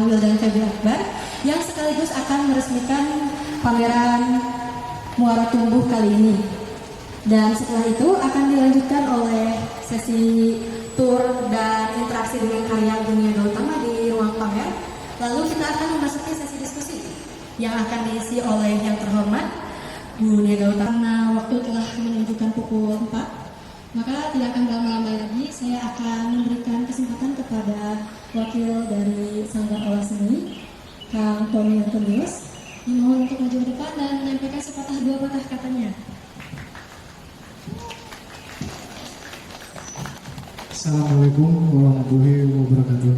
Wildan Febri Akbar yang sekaligus akan meresmikan pameran Muara Tumbuh kali ini. Dan setelah itu akan dilanjutkan oleh sesi tour dan interaksi dengan karya Bunia Gautama di ruang pamer. Lalu kita akan memasuki sesi diskusi yang akan diisi oleh yang terhormat Bunia Gautama. Karena waktu telah menunjukkan pukul 4, maka tidak akan berlama-lama lagi. Saya akan memberikan kesempatan kepada wakil dari Sanggar Olah Seni, Kang Tony Antonius, dimohon untuk maju ke depan dan menyampaikan sepatah dua patah katanya. Assalamualaikum warahmatullahi wabarakatuh.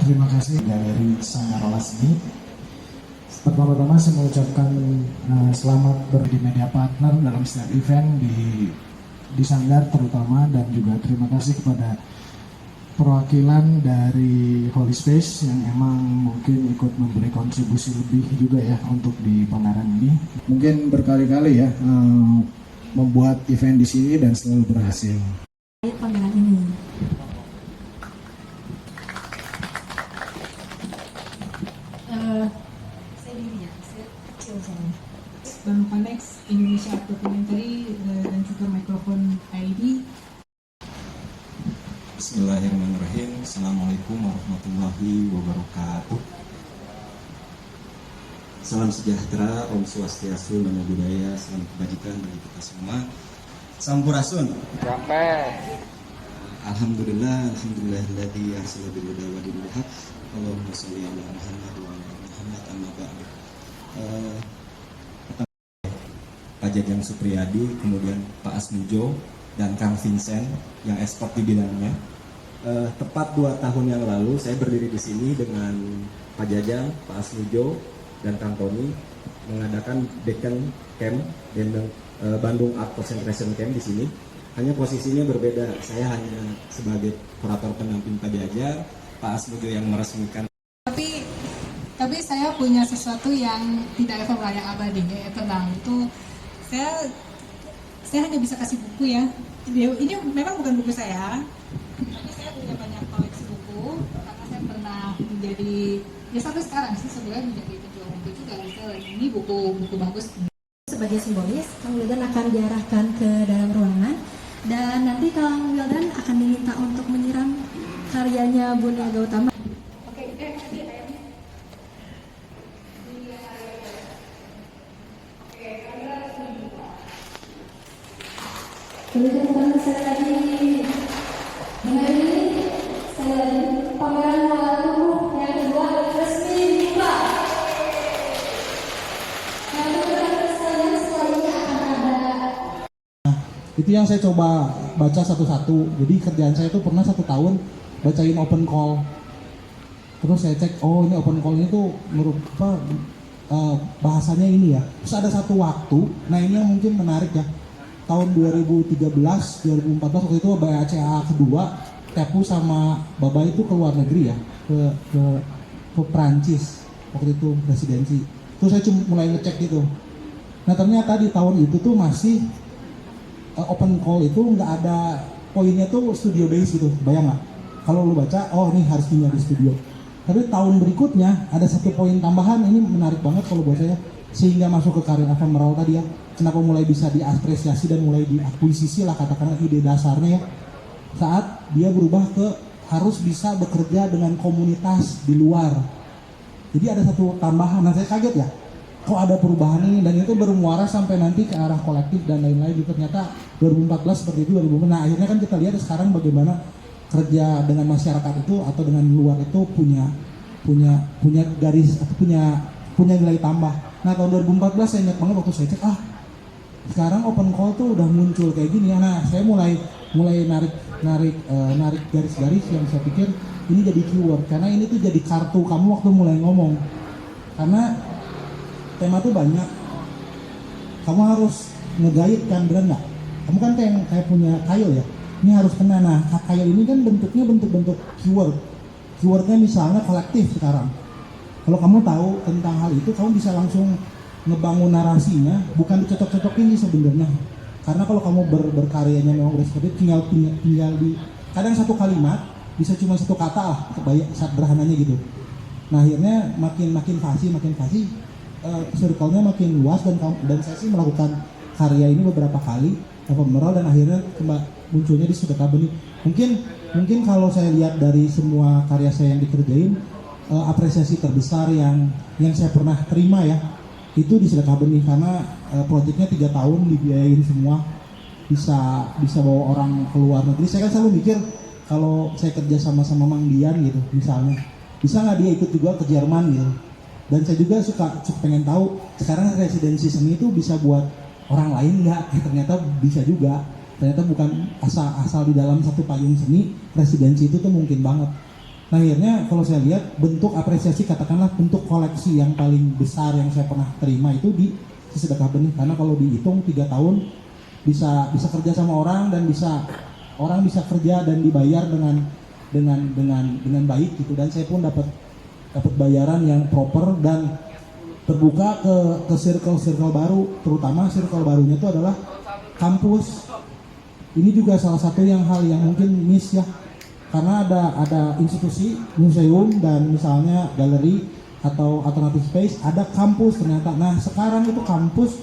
Terima kasih dari Sanggar Olah Seni. Pertama-tama saya mengucapkan selamat di media partner dalam setiap event di Sanggar terutama, dan juga terima kasih kepada perwakilan dari Holy Space yang emang mungkin ikut memberi kontribusi lebih juga ya untuk di pameran ini. Mungkin berkali-kali ya membuat event di sini dan selalu berhasil. Pameran ini. Saya diri ya, saya kecil soalnya. Bang Panex, Indonesia Art Documentary, dan juga Mikrofon ID. Bismillahirrahmanirrahim. Assalamualaikum warahmatullahi wabarakatuh. Salam sejahtera, Om Swastiastu, Namo Buddhaya, salam kebajikan bagi kita semua. Sampurasun. Alhamdulillah, alhamdulillahilladzi arsala bil huda wa dinil haq. Allahumma shalli ala Muhammad wa ala Muhammad amma ba'du. Pak Jajang Supriyadi, kemudian Pak Asmujo dan Kang Vincent yang expert di bidangnya. Tepat 2 tahun yang lalu saya berdiri di sini dengan Pak Jajang, Pak Asmujo, dan Kang Tony mengadakan Beacon Camp Bandung Art Concentration Camp di sini. Hanya posisinya berbeda. Saya hanya sebagai kurator pendamping Pak Jajang, Pak Asmujo yang meresmikan. Tapi saya punya sesuatu yang tidak efemeral, yang abadi, ya, tenang. Itu saya hanya bisa kasih buku ya. Ini memang bukan buku saya, tapi saya punya banyak koleksi buku karena saya pernah menjadi, ya sampai sekarang sih sebenarnya menjadi pejuang buku juga. Ini buku bagus. Sebagai simbolis, Kang Wildan akan diarahkan ke dalam ruangan dan nanti Kang Wildan akan diminta untuk menyiram karyanya Bunia Gautama. Kemudian sekali lagi menghadiri sekali lagi pameran Muara Tumbuh yang kedua resmi dibuka. Nah, teman-teman sekalian, setelah ini akan ada. Itu yang saya coba baca satu-satu. Jadi kerjaan saya itu pernah 1 tahun bacain open call. Terus saya cek, oh ini open call ini tuh merupakan bahasanya ini ya. Terus ada satu waktu, nah ini yang mungkin menarik ya. Tahun 2013, 2014 waktu itu BACA kedua, Tepu sama Baba itu ke luar negeri ya, ke Prancis waktu itu residensi. Terus saya cuma mulai ngecek gitu. Nah ternyata di tahun itu tuh masih open call itu nggak ada poinnya tuh studio base gitu, bayang nggak? Kalau lu baca, oh ini harus tinggal di studio. Tapi tahun berikutnya ada 1 poin tambahan, ini menarik banget kalau buat saya, sehingga masuk ke karya efemeral tadi ya. Kenapa mulai bisa diapresiasi dan mulai diakuisisi lah katakanlah ide dasarnya ya. Saat dia berubah ke harus bisa bekerja dengan komunitas di luar. Jadi ada 1 tambahan, nah saya kaget ya. Kok ada perubahan ini, dan itu bermuara sampai nanti ke arah kolektif dan lain-lain. Ternyata 2014 seperti itu, 2015. Nah akhirnya kan kita lihat sekarang bagaimana kerja dengan masyarakat itu atau dengan luar itu punya garis atau punya nilai tambah. Nah tahun 2014 saya ingat banget waktu saya cek, sekarang open call tuh udah muncul kayak gini ya. Nah saya mulai narik garis-garis yang saya pikir ini jadi keyword, karena ini tuh jadi kartu kamu waktu mulai ngomong. Karena tema tuh banyak, kamu harus ngegait kan, bener nggak? Kamu kan kayak punya kail ya, ini harus kena. Nah kail ini kan bentuknya bentuk keywordnya misalnya kolektif sekarang. Kalau kamu tahu tentang hal itu, kamu bisa langsung ngebangun narasinya, bukan dicocok-cocokin sih sebenarnya. Karena kalau kamu berkaryanya memang udah seperti tinggal di kadang 1 kalimat bisa cuma satu kata lah, sederhananya gitu. Nah akhirnya makin fasih, circle-nya makin luas dan saya sih melakukan karya ini beberapa kali ephemeral dan akhirnya munculnya di Sedekah Benih. Mungkin kalau saya lihat dari semua karya saya yang dikerjain, apresiasi terbesar yang saya pernah terima ya itu di Sedekah Benih karena proyeknya 3 tahun dibiayain semua, bisa bawa orang ke luar negeri. Saya kan selalu mikir kalau saya kerja sama Mang Dian gitu misalnya, bisa nggak dia ikut juga ke Jerman gitu. Dan saya juga suka pengen tahu sekarang residensi seni itu bisa buat orang lain nggak? Ternyata bisa juga. Ternyata bukan asal di dalam satu payung seni, residensi itu tuh mungkin banget. Nah akhirnya kalau saya lihat bentuk apresiasi, katakanlah bentuk koleksi yang paling besar yang saya pernah terima itu di Sedekah Benih. Karena kalau dihitung 3 tahun bisa kerja sama orang dan orang bisa kerja dan dibayar dengan baik gitu. Dan saya pun dapat bayaran yang proper dan terbuka ke circle baru, terutama circle barunya itu adalah kampus. Ini juga salah satu hal yang mungkin miss ya, karena ada institusi, museum dan misalnya galeri atau alternative space, ada kampus ternyata. Nah sekarang itu kampus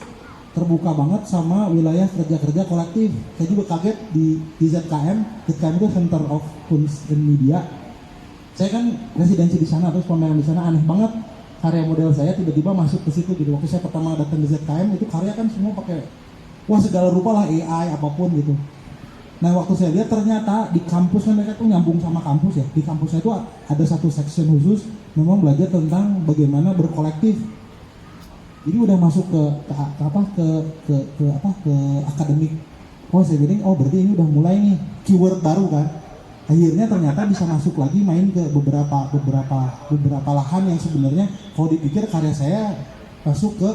terbuka banget sama wilayah kerja kolektif. Saya juga kaget di ZKM itu Center of Kunst and Media. Saya kan residensi di sana, terus pameran di sana, aneh banget karya model saya tiba-tiba masuk ke situ gitu. Waktu saya pertama datang di ZKM itu karya kan semua pakai segala rupa lah, AI apapun gitu. Nah waktu saya lihat ternyata di kampusnya mereka tuh nyambung sama kampus ya. Di kampusnya itu ada satu section khusus memang belajar tentang bagaimana berkolektif. Jadi udah masuk ke akademik. Saya bilang berarti ini udah mulai nih keyword baru kan. Akhirnya ternyata bisa masuk lagi main ke beberapa lahan yang sebenarnya kalau dipikir karya saya masuk ke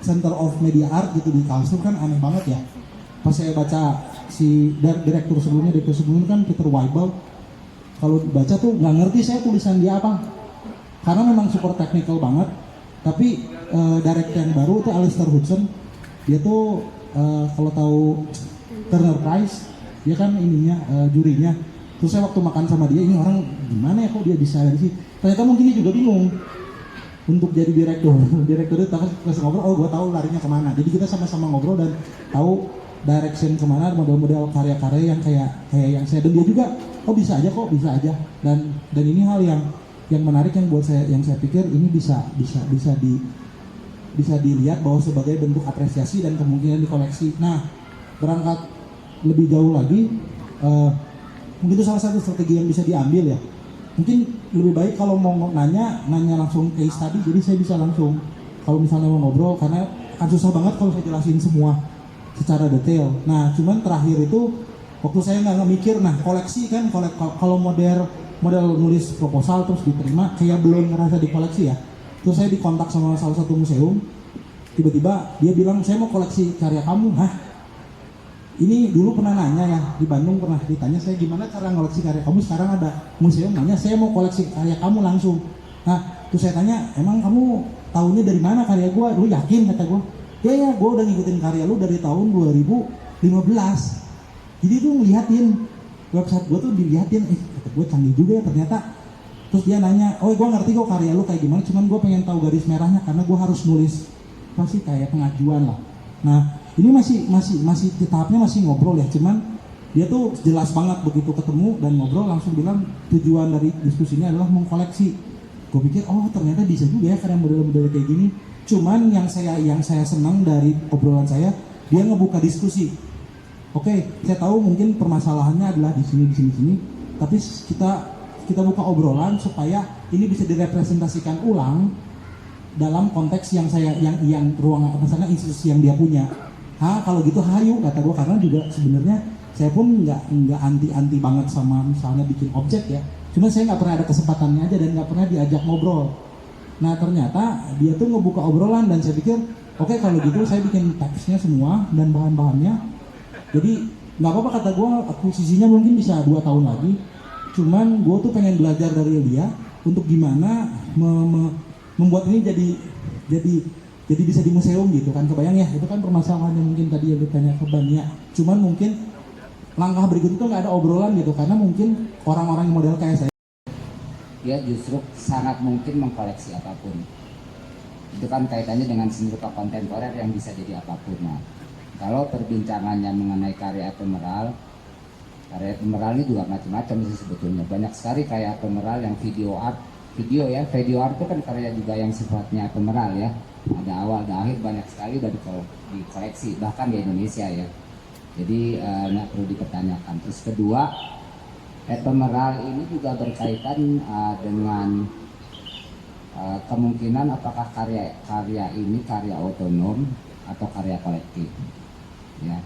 Center of Media Art gitu di Karlsruhe kan aneh banget ya. Pas saya baca si direktur sebelumnya kan Peter Weibel, kalau baca tuh nggak ngerti saya tulisan dia apa, karena memang super technical banget. Tapi director yang baru itu Alistair Hudson, dia tuh kalau tahu Turner Prize, dia kan jurinya. Terus saya waktu makan sama dia, ini orang gimana ya kok dia bisa di sini. Ternyata mungkin dia juga bingung untuk jadi direktur itu terus ngobrol, gue tahu larinya kemana. Jadi kita sama-sama ngobrol dan tahu direction kemana, model-model karya-karya yang kayak yang saya, dan dia juga bisa aja. Dan ini hal yang menarik yang buat saya, yang saya pikir ini bisa dilihat bahwa sebagai bentuk apresiasi dan kemungkinan dikoleksi. Nah berangkat lebih jauh lagi, mungkin itu salah satu strategi yang bisa diambil ya. Mungkin lebih baik kalau mau nanya langsung case study, jadi saya bisa langsung kalau misalnya mau ngobrol, karena kan susah banget kalau saya jelasin semua secara detail. Nah cuman terakhir itu waktu saya nggak mikir, koleksi kan kalau model nulis proposal terus diterima kayak belum ngerasa dikoleksi ya. Terus saya dikontak sama salah satu museum, tiba-tiba dia bilang saya mau koleksi karya kamu. Ini dulu pernah nanya ya, di Bandung pernah ditanya saya gimana cara ngoleksi karya kamu, sekarang ada museum nanya saya mau koleksi karya kamu langsung. Terus saya tanya, emang kamu tahunya dari mana karya gue? Lu yakin? Kata gue, ya gue udah ngikutin karya lu dari tahun 2015. Jadi tuh ngeliatin website gue tuh diliatin, kata gue canggih juga ya ternyata. Terus dia nanya, gue ngerti kok karya lu kayak gimana, cuman gue pengen tahu garis merahnya karena gue harus nulis pasti kayak pengajuan lah. Nah ini masih di tahapnya masih ngobrol ya, cuman dia tuh jelas banget begitu ketemu dan ngobrol langsung bilang tujuan dari diskusi ini adalah mengkoleksi. Gue pikir ternyata bisa juga ya karya model-model kayak gini. Cuman yang saya senang dari obrolan saya, dia ngebuka diskusi. Oke, saya tahu mungkin permasalahannya adalah di sini, tapi kita buka obrolan supaya ini bisa direpresentasikan ulang dalam konteks yang ruang misalnya institusi yang dia punya. Kalau gitu hayu, kata gue, karena juga sebenarnya saya pun nggak anti banget sama misalnya bikin objek ya. Cuma saya nggak pernah ada kesempatannya aja dan nggak pernah diajak ngobrol. Nah ternyata dia tuh ngebuka obrolan dan saya pikir oke, kalau gitu saya bikin teksnya semua dan bahan-bahannya. Jadi nggak apa-apa, kata gue, akuisisinya mungkin bisa 2 tahun lagi. Cuman gue tuh pengen belajar dari dia untuk gimana membuat ini jadi bisa di museum gitu kan. Kebayang ya, itu kan permasalahan yang mungkin tadi yang ditanya ke Bania. Cuman mungkin langkah berikutnya tuh nggak ada obrolan gitu, karena mungkin orang-orang yang model kayak saya dia justru sangat mungkin mengkoleksi apapun. Itu kan kaitannya dengan seni rupa kontemporer yang bisa jadi apapun. Nah, kalau perbincangannya mengenai karya ephemeral ini juga macam-macam sih sebetulnya. Banyak sekali karya ephemeral yang video art itu kan karya juga yang sifatnya ephemeral ya. Ada awal, ada akhir, banyak sekali dari dikoleksi bahkan di Indonesia ya. Jadi nggak perlu dipertanyakan. Terus kedua, ephemeral ini juga berkaitan dengan kemungkinan apakah karya ini karya otonom atau karya kolektif ya.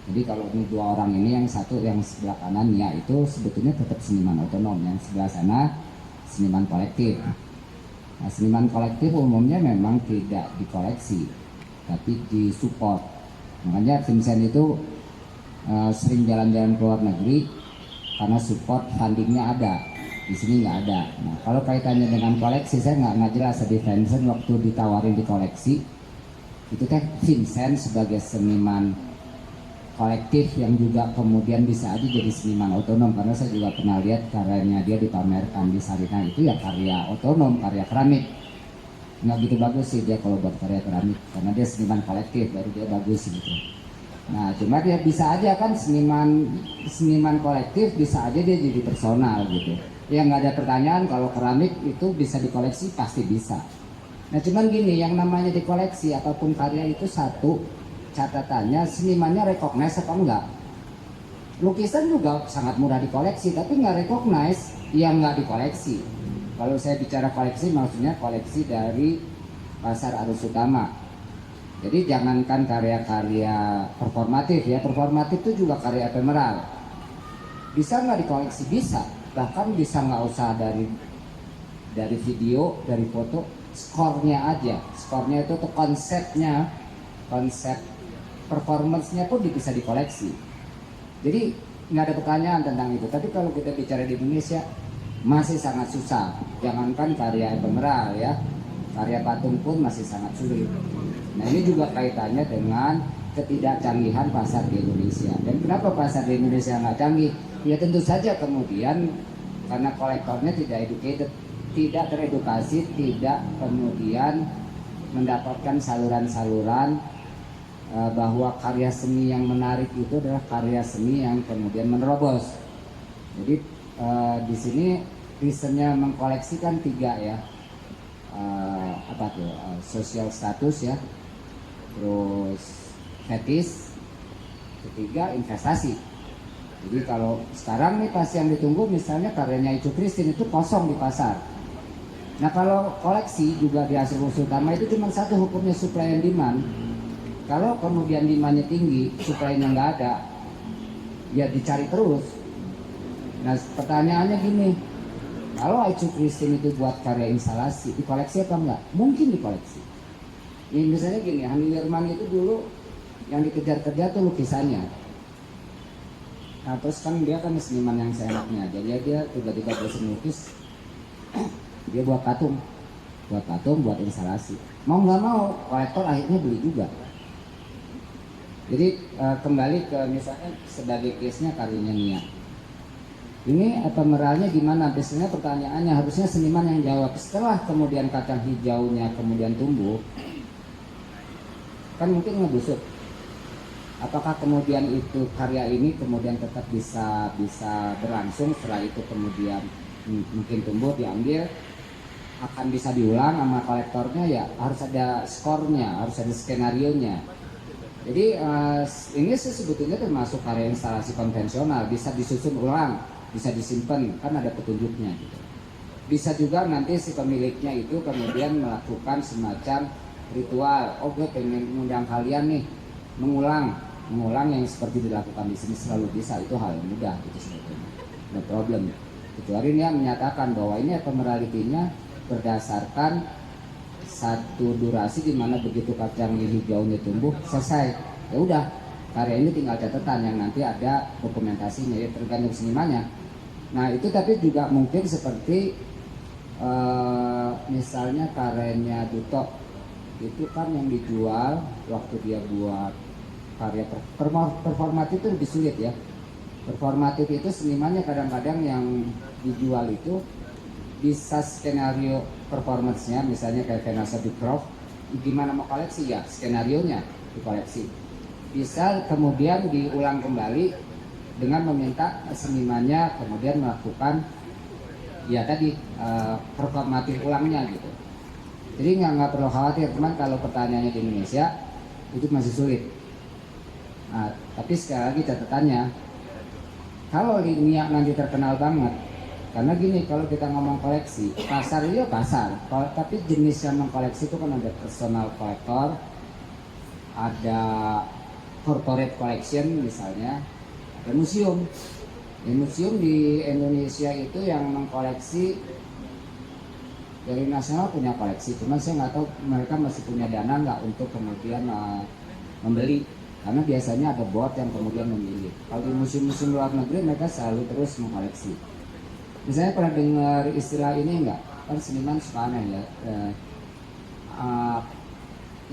Jadi kalau ini dua orang ini, yang satu yang sebelah kanan ya itu sebetulnya tetap seniman otonom, yang sebelah sana seniman kolektif. Nah, seniman kolektif umumnya memang tidak dikoleksi tapi disupport. Makanya Vincent itu sering jalan-jalan ke luar negeri karena support fundingnya ada. Di sini nggak ada. Nah, kalau kaitannya dengan koleksi saya nggak jelas. Di Vincent waktu ditawarin di koleksi itu kan Vincent sebagai seniman kolektif yang juga kemudian bisa aja jadi seniman otonom, karena saya juga pernah lihat karyanya dia dipamerkan di Sarina itu ya karya otonom, karya keramik. Nggak gitu bagus sih dia kalau buat karya keramik, karena dia seniman kolektif baru dia bagus gitu. Nah cuma dia bisa aja kan seniman kolektif bisa aja dia jadi personal gitu. Ya nggak ada pertanyaan kalau keramik itu bisa dikoleksi, pasti bisa. Nah cuman gini, yang namanya dikoleksi apapun karya itu satu catatannya senimannya recognize apa enggak. Lukisan juga sangat mudah dikoleksi tapi nggak recognize, ya nggak dikoleksi. Kalau saya bicara koleksi maksudnya koleksi dari pasar arus utama. Jadi jangankan karya-karya performatif ya, performatif itu juga karya ephemeral. Bisa nggak dikoleksi? Bisa. Bahkan bisa nggak usah dari video, dari foto, skornya aja. Skornya itu tuh konsepnya, konsep performance-nya pun bisa dikoleksi. Jadi nggak ada pertanyaan tentang itu. Tapi kalau kita bicara di Indonesia masih sangat susah. Jangankan karya ephemeral ya, karya patung pun masih sangat sulit. Nah ini juga kaitannya dengan ketidakcanggihan pasar di Indonesia. Dan kenapa pasar di Indonesia nggak canggih? Ya tentu saja kemudian karena kolektornya tidak educated, tidak teredukasi, tidak kemudian mendapatkan saluran-saluran bahwa karya seni yang menarik itu adalah karya seni yang kemudian menerobos. Jadi di sini reasonnya mengkoleksi kan tiga ya, social status ya, terus fetish, ketiga investasi. Jadi kalau sekarang nih pas yang ditunggu misalnya karyanya Icu Christine itu kosong di pasar. Nah kalau koleksi juga di hasil usul utama itu cuma satu hukumnya supply and demand. Kalau kemudian demandnya tinggi, supply-nya nggak ada, ya dicari terus. Nah pertanyaannya gini, kalau Icu Christine itu buat karya instalasi, dikoleksi apa enggak? Mungkin dikoleksi. Ini misalnya gini, Hani Wirman itu dulu yang dikejar-kejar tuh lukisannya. Nah terus kan dia kan seniman yang seenaknya, jadi dia tiba-tiba bosan lukis, dia buat patung, buat instalasi. Mau nggak mau, kolektor akhirnya beli juga. Jadi kembali ke misalnya sebagai case-nya karyanya Nia. Ini ephemeralnya gimana? Biasanya pertanyaannya harusnya seniman yang jawab. Setelah kemudian kacang hijaunya kemudian tumbuh, kan mungkin ngebusuk. Apakah kemudian itu karya ini kemudian tetap bisa berlangsung setelah itu kemudian mungkin tumbuh diambil, akan bisa diulang sama kolektornya? Ya harus ada skornya, harus ada skenarionya. Jadi ini sebetulnya termasuk karya instalasi konvensional, bisa disusun ulang, bisa disimpan, kan ada petunjuknya gitu. Bisa juga nanti si pemiliknya itu kemudian melakukan semacam ritual. Oh gue pengen mengundang kalian nih mengulang yang seperti dilakukan di sini, selalu bisa. Itu hal yang mudah gitu sebetulnya, no problem. Kecuali dia menyatakan bahwa ini ephemerality-nya berdasarkan satu durasi di mana begitu kacang hijaunya tumbuh selesai. Ya udah, karya ini tinggal catatan yang nanti ada dokumentasinya, ya tergantung senimannya. Nah itu tapi juga mungkin seperti misalnya karyanya Duto itu kan yang dijual waktu dia buat karya performatif itu lebih sulit ya. Performatif itu senimannya kadang-kadang yang dijual itu bisa skenario performance-nya, misalnya kayak Vanessa Beecroft, gimana mau koleksi ya skenario-nya dikoleksi. Bisa kemudian diulang kembali dengan meminta senimannya kemudian melakukan ya tadi performatif ulangnya gitu. Jadi nggak perlu khawatir, teman, kalau pertanyaannya di Indonesia itu masih sulit. Nah, tapi sekali lagi catatannya, kalau Nia nanti terkenal banget, karena gini, kalau kita ngomong koleksi, pasar itu ya pasar, tapi jenis yang mengkoleksi itu kan ada personal collector, ada corporate collection misalnya, ada museum. Museum di Indonesia itu yang mengkoleksi dari nasional punya koleksi, cuman saya nggak tahu mereka masih punya dana nggak untuk kemudian membeli, karena biasanya ada board yang kemudian memilih. Kalau di museum-museum luar negeri mereka selalu terus mengkoleksi. Misalnya pernah dengar istilah ini nggak? Kan seniman suka aneh ya,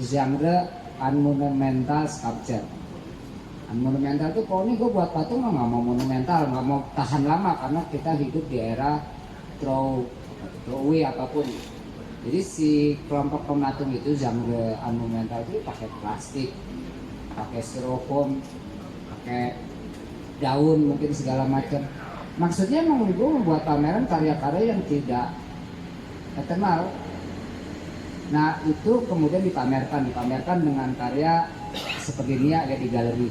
genre unmonumental sculpture. Unmonumental itu kalau ini gue buat patung nggak mau monumental, nggak mau tahan lama, karena kita hidup di era throwaway apapun. Jadi si kelompok pematung itu genre unmonumental itu pakai plastik, pakai styrofoam, pakai daun, mungkin segala macam. Maksudnya memang gue membuat pameran karya-karya yang tidak terkenal. Nah itu kemudian dipamerkan dengan karya seperti ini ada di galeri.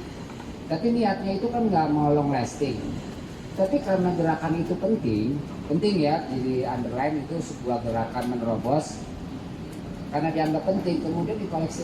Tapi niatnya itu kan nggak mau long lasting. Tapi karena gerakan itu penting ya, jadi underline itu sebuah gerakan menerobos. Karena dianggap penting, kemudian dikoleksi